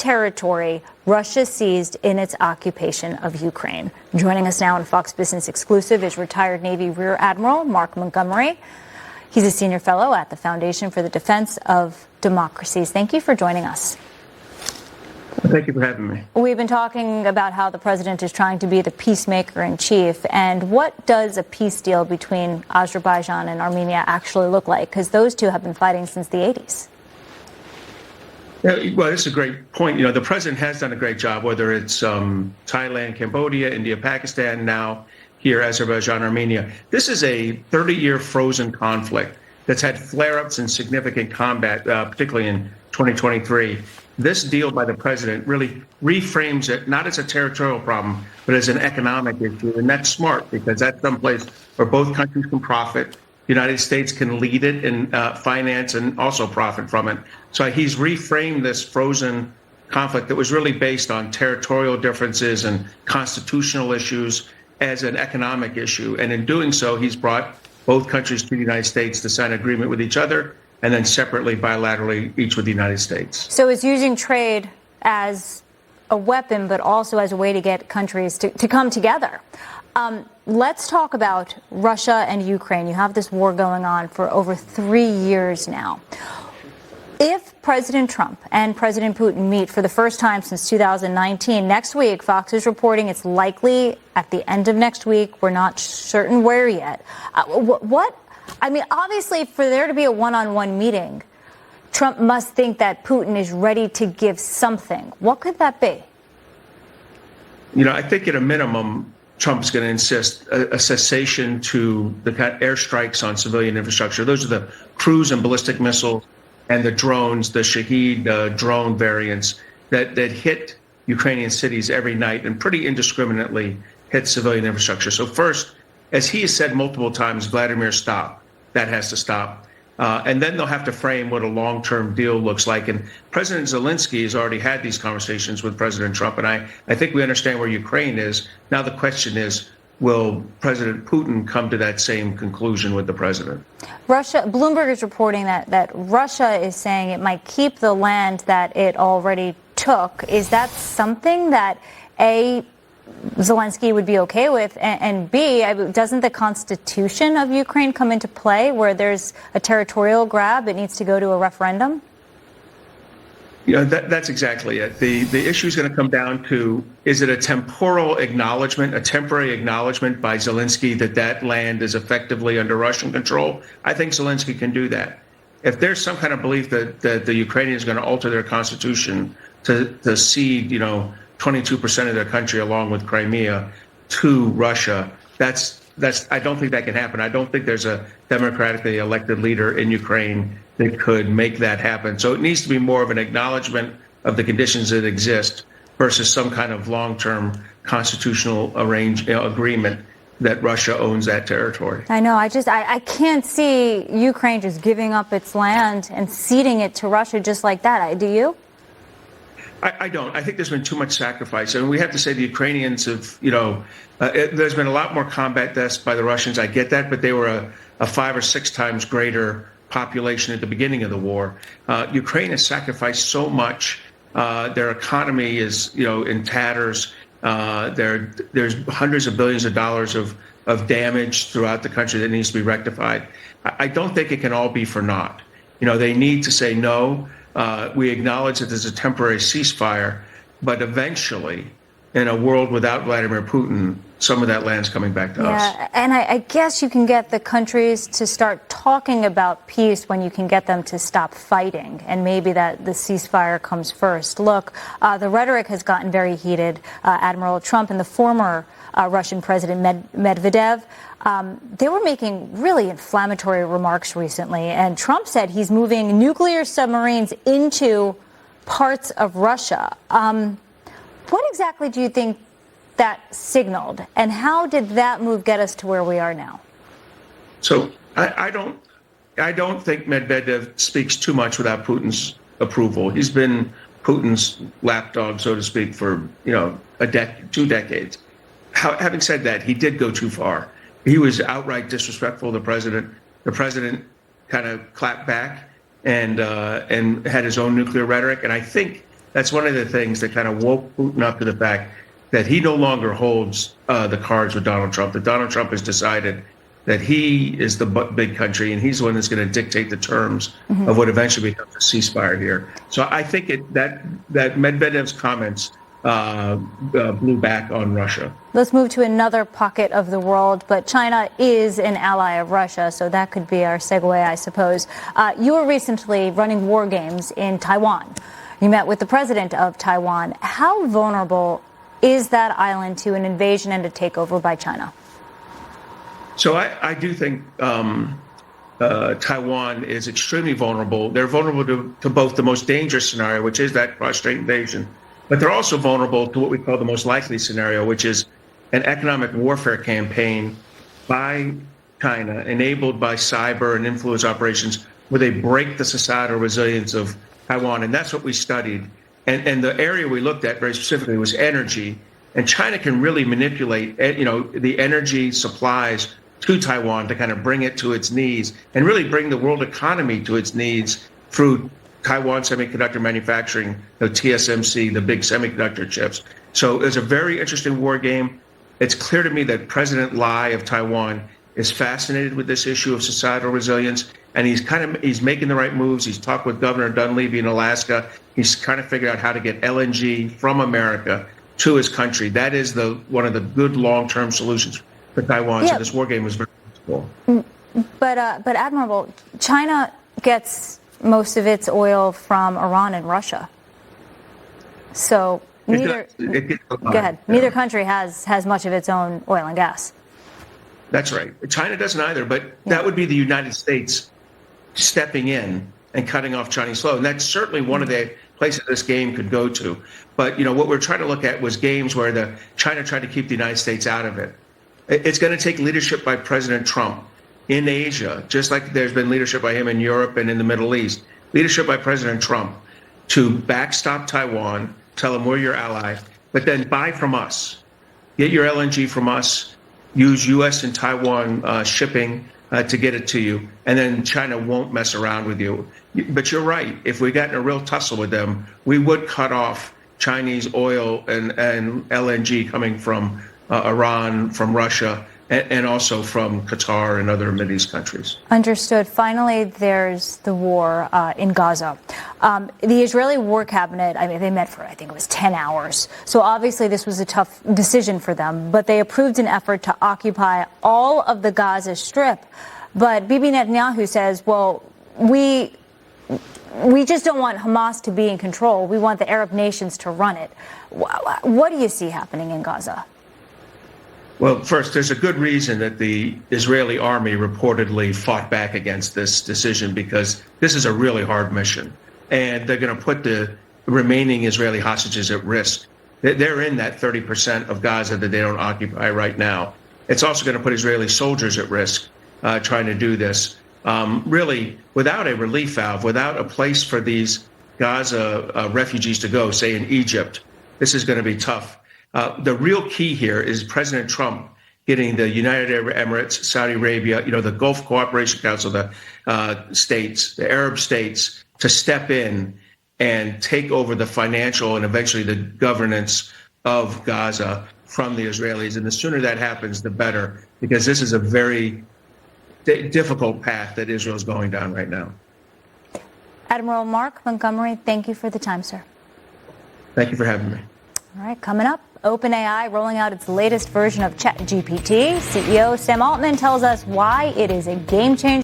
territory Russia seized in its occupation of Ukraine. Joining us now on Fox Business Exclusive is retired Navy Rear Admiral Montgomery. He's a senior fellow at the Foundation for the Defense of Democracies. Thank you for joining us. Thank you for having me. We've been talking about how the president is trying to be the peacemaker in chief. And what does a peace deal between Azerbaijan and Armenia actually look like? Because those two have been fighting since the 80s. Yeah, well, this is a great point. You know, the president has done a great job, whether it's Thailand, Cambodia, India, Pakistan, now here, Azerbaijan, Armenia. This is a 30-year frozen conflict that's had flare-ups and significant combat, particularly in 2023. This deal by the president really reframes it not as a territorial problem, but as an economic issue. And that's smart because that's someplace where both countries can profit. The United States can lead it in finance and also profit from it. So he's reframed this frozen conflict that was really based on territorial differences and constitutional issues as an economic issue. And in doing so, he's brought both countries to the United States to sign an agreement with each other, and then separately, bilaterally, each with the United States. So it's using trade as a weapon, but also as a way to get countries to come together. Let's talk about Russia and Ukraine. You have this war going on for over 3 years now. If President Trump and President Putin meet for the first time since 2019, next week, Fox is reporting it's likely at the end of next week. We're not certain where yet. I mean, obviously, for there to be a one-on-one meeting, Trump must think that Putin is ready to give something. What could that be? You know, I think at a minimum, Trump's going to insist a cessation to the airstrikes on civilian infrastructure. Those are the cruise and ballistic missiles and the drones, the Shahed drone variants that hit Ukrainian cities every night and pretty indiscriminately hit civilian infrastructure. So first, as he has said multiple times, Vladimir, stop. That has to stop. And then they'll have to frame what a long-term deal looks like. And President Zelensky has already had these conversations with President Trump. And I think we understand where Ukraine is. Now the question is, will President Putin come to that same conclusion with the president? Bloomberg is reporting that Russia is saying it might keep the land that it already took. Is that something that, A, Zelensky would be okay with, and B, doesn't the constitution of Ukraine come into play where there's a territorial grab, it needs to go to a referendum? You know, that's exactly it. The issue is going to come down to, is it a temporal acknowledgement, a temporary acknowledgement by Zelensky that land is effectively under Russian control? I think Zelensky can do that. If there's some kind of belief that the Ukrainians are going to alter their constitution to cede, 22% of their country along with Crimea to Russia, I don't think that can happen. I don't think there's a democratically elected leader in Ukraine that could make that happen. So it needs to be more of an acknowledgement of the conditions that exist versus some kind of long-term constitutional agreement that Russia owns that territory. I know. I can't see Ukraine just giving up its land and ceding it to Russia just like that. Do you? I don't. I think there's been too much sacrifice. And we have to say the Ukrainians have, there's been a lot more combat deaths by the Russians. I get that, but they were a 5 or 6 times greater population at the beginning of the war. Ukraine has sacrificed so much. Their economy is, in tatters. There's hundreds of billions of dollars of damage throughout the country that needs to be rectified. I don't think it can all be for naught. They need to say no. We acknowledge that there's a temporary ceasefire, but eventually, in a world without Vladimir Putin, some of that land's coming back to us. Yeah, and I guess you can get the countries to start talking about peace when you can get them to stop fighting, and maybe that the ceasefire comes first. Look, the rhetoric has gotten very heated. Admiral Trump and the former Russian President Medvedev, they were making really inflammatory remarks recently, and Trump said he's moving nuclear submarines into parts of Russia. What exactly do you think that signaled, and how did that move get us to where we are now? So I don't think Medvedev speaks too much without Putin's approval. He's been Putin's lapdog, so to speak, for 2 decades. Having said that, he did go too far. He was outright disrespectful to the president. The president kind of clapped back and had his own nuclear rhetoric. And I think That's one of the things that kind of woke Putin up to the fact that he no longer holds the cards with Donald Trump, that Donald Trump has decided that he is the big country and he's the one that's going to dictate the terms of what eventually becomes a ceasefire here. So I think that Medvedev's comments blew back on Russia. Let's move to another pocket of the world, but China is an ally of Russia, so that could be our segue, I suppose. You were recently running war games in Taiwan. You met with the president of Taiwan. How vulnerable is that island to an invasion and a takeover by China? So I do think Taiwan is extremely vulnerable. They're vulnerable to both the most dangerous scenario, which is that cross-strait invasion, but they're also vulnerable to what we call the most likely scenario, which is an economic warfare campaign by China, enabled by cyber and influence operations, where they break the societal resilience of Taiwan. And that's what we studied. And the area we looked at very specifically was energy. And China can really manipulate, the energy supplies to Taiwan to kind of bring it to its knees and really bring the world economy to its knees through Taiwan semiconductor manufacturing, the TSMC, the big semiconductor chips. So it's a very interesting war game. It's clear to me that President Lai of Taiwan is fascinated with this issue of societal resilience, and he's making the right moves. He's talked with Governor Dunleavy in Alaska. He's kind of figured out how to get LNG from America to his country. That is one of the good long-term solutions for Taiwan. Yeah. So this war game was very useful. But Admiral, China gets most of its oil from Iran and Russia. So neither country has much of its own oil and gas. That's right. China doesn't either, but that would be the United States stepping in and cutting off Chinese flow. And that's certainly one of the places this game could go to. But, what we're trying to look at was games where China tried to keep the United States out of it. It's going to take leadership by President Trump in Asia, just like there's been leadership by him in Europe and in the Middle East. Leadership by President Trump to backstop Taiwan, tell them we're your ally, but then buy from us. Get your LNG from us, use U.S. and Taiwan shipping to get it to you, and then China won't mess around with you. But you're right. If we got in a real tussle with them, we would cut off Chinese oil and LNG coming from Iran, from Russia, and also from Qatar and other Middle East countries. Understood. Finally, there's the war in Gaza. The Israeli War Cabinet, they met for, I think it was 10 hours. So obviously this was a tough decision for them, but they approved an effort to occupy all of the Gaza Strip. But Bibi Netanyahu says, well, we just don't want Hamas to be in control. We want the Arab nations to run it. What do you see happening in Gaza? Well, first, there's a good reason that the Israeli army reportedly fought back against this decision, because this is a really hard mission. And they're going to put the remaining Israeli hostages at risk. They're in that 30% of Gaza that they don't occupy right now. It's also going to put Israeli soldiers at risk trying to do this. Really, without a relief valve, without a place for these Gaza refugees to go, say in Egypt, this is going to be tough. The real key here is President Trump getting the United Arab Emirates, Saudi Arabia, the Gulf Cooperation Council, the states, the Arab states, to step in and take over the financial and eventually the governance of Gaza from the Israelis. And the sooner that happens, the better, because this is a very difficult path that Israel is going down right now. Admiral Mark Montgomery, thank you for the time, sir. Thank you for having me. All right, coming up, OpenAI rolling out its latest version of ChatGPT. CEO Sam Altman tells us why it is a game changer.